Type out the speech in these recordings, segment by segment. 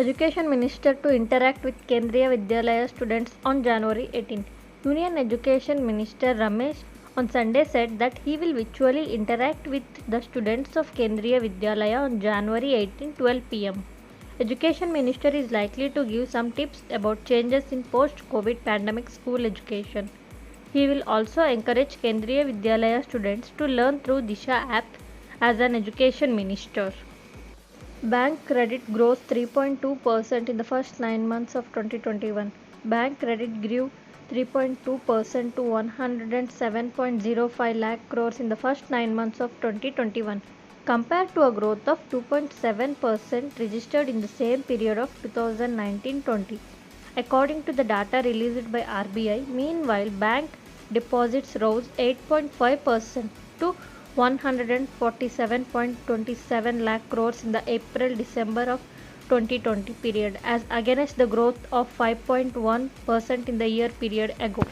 Education Minister to interact with Kendriya Vidyalaya students on January 18. Union Education Minister Ramesh on Sunday said that he will virtually interact with the students of Kendriya Vidyalaya on January 18, 12 pm. Education Minister is likely to give some tips about changes in post-COVID pandemic school education. He will also encourage Kendriya Vidyalaya students to learn through Disha app as an education minister. Bank credit grows 3.2% in the first 9 months of 2021. Bank credit grew 3.2% to 107.05 lakh crores in the first 9 months of 2021 compared to a growth of 2.7% registered in the same period of 2019-20. According to the data released by RBI, meanwhile bank deposits rose 8.5% to 147.27 lakh crores in the April-December of 2020 period as against the growth of 5.1% in the year period ago.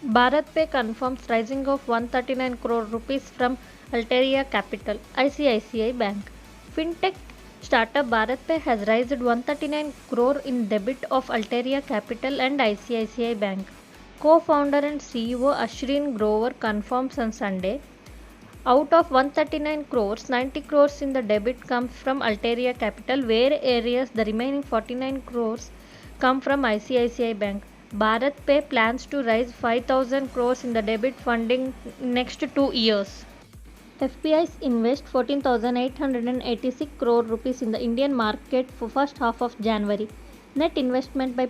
BharatPay confirms rising of 139 crore rupees from Alteria Capital, ICICI Bank. Fintech startup BharatPay has raised 139 crore in debit of Alteria Capital and ICICI Bank. Co-founder and CEO Ashrin Grover confirms on Sunday. Out of 139 crores, 90 crores in the debit comes from Alteria Capital, whereas the remaining 49 crores come from ICICI Bank. BharatPay plans to raise 5,000 crores in the debit funding next 2 years. FPIs invest 14,886 crore rupees in the Indian market for first half of January. Net investment by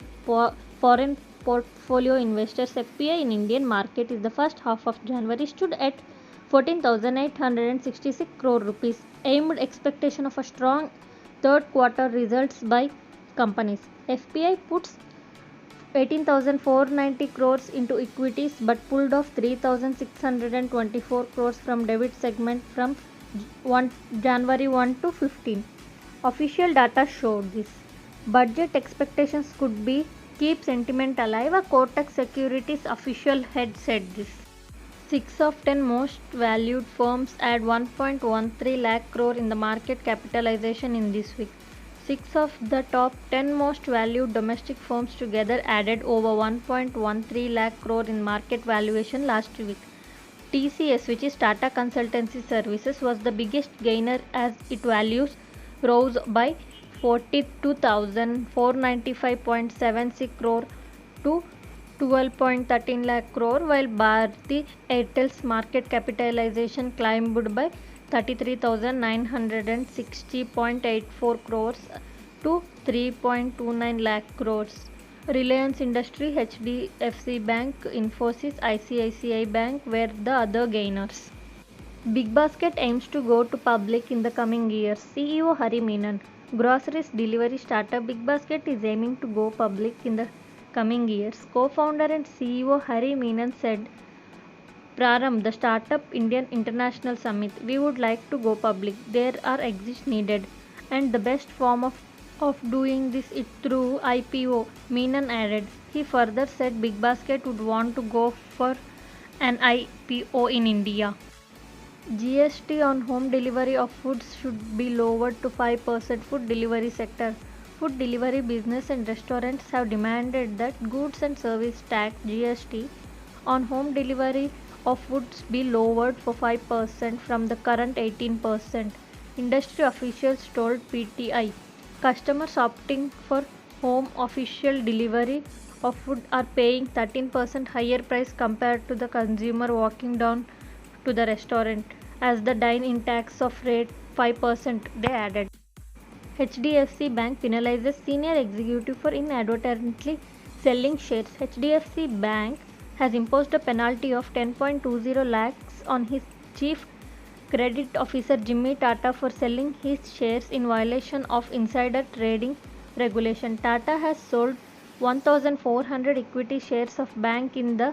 foreign portfolio investors FPI in Indian market in the first half of January stood at 14,866 crore rupees, aimed expectation of a strong third quarter results by companies. FPI puts 18,490 crores into equities but pulled off 3,624 crores from debit segment from January 1 to 15. Official data showed this. Budget expectations could be keep sentiment alive, a Kotak Securities official head said this. 6 of 10 most valued firms add 1.13 lakh crore in the market capitalization in this week. 6 of the top 10 most valued domestic firms together added over 1.13 lakh crore in market valuation last week. TCS, which is Tata Consultancy Services, was the biggest gainer as its values rose by 42,495.76 crore to 12.13 lakh crore, while Bharti Airtel's market capitalization climbed by 33,960.84 crores to 3.29 lakh crores. Reliance Industry, HDFC Bank, Infosys, ICICI Bank were the other gainers. BigBasket aims to go to public in the coming years. CEO Hari Menon. Groceries delivery startup BigBasket is aiming to go public in the coming years. Co-founder and CEO Hari Menon said, Praram, the Startup Indian International Summit, we would like to go public. There are exits needed and the best form of doing this is through IPO, Menon added. He further said BigBasket would want to go for an IPO in India. GST on home delivery of foods should be lowered to 5%. Food delivery sector. Food delivery business and restaurants have demanded that goods and service tax GST on home delivery of foods be lowered for 5% from the current 18%. Industry officials told PTI. Customers opting for home official delivery of food are paying 13% higher price compared to the consumer walking down to the restaurant as the dine-in tax of rate 5%, they added. HDFC Bank penalizes senior executive for inadvertently selling shares. HDFC Bank has imposed a penalty of 10.20 lakhs on his chief credit officer Jimmy Tata for selling his shares in violation of insider trading regulation. Tata has sold 1,400 equity shares of bank in the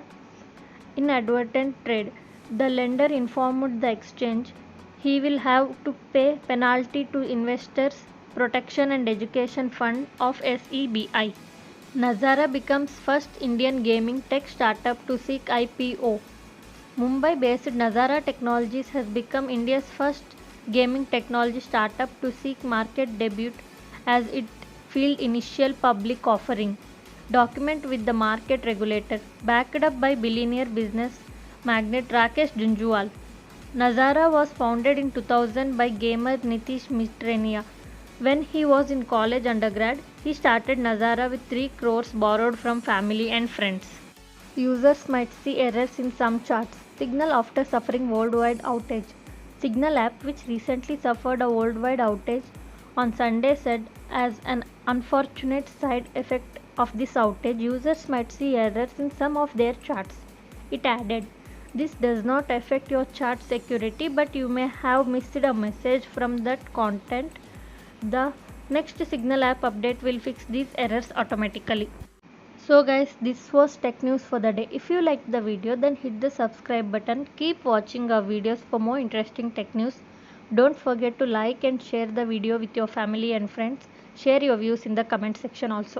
inadvertent trade. The lender informed the exchange he will have to pay penalty to Investors Protection and Education Fund of SEBI. Nazara becomes first Indian gaming tech startup to seek IPO. Mumbai-based Nazara Technologies has become India's first gaming technology startup to seek market debut as it field initial public offering document with the market regulator, backed up by billionaire business magnate Rakesh Junjwal. Nazara was founded in 2000 by gamer Nitish Mitrenia. When he was in college undergrad, he started Nazara with 3 crores borrowed from family and friends. Users might see errors in some charts. Signal after suffering worldwide outage. Signal app, which recently suffered a worldwide outage on Sunday, said as an unfortunate side effect of this outage, users might see errors in some of their charts. It added, "This does not affect your chart security, but you may have missed a message from that content. The next Signal app update will fix these errors automatically." So guys, this was tech news for the day. If you liked the video, then hit the subscribe button. Keep watching our videos for more interesting tech news. Don't forget to like and share the video with your family and friends. Share your views in the comment section also.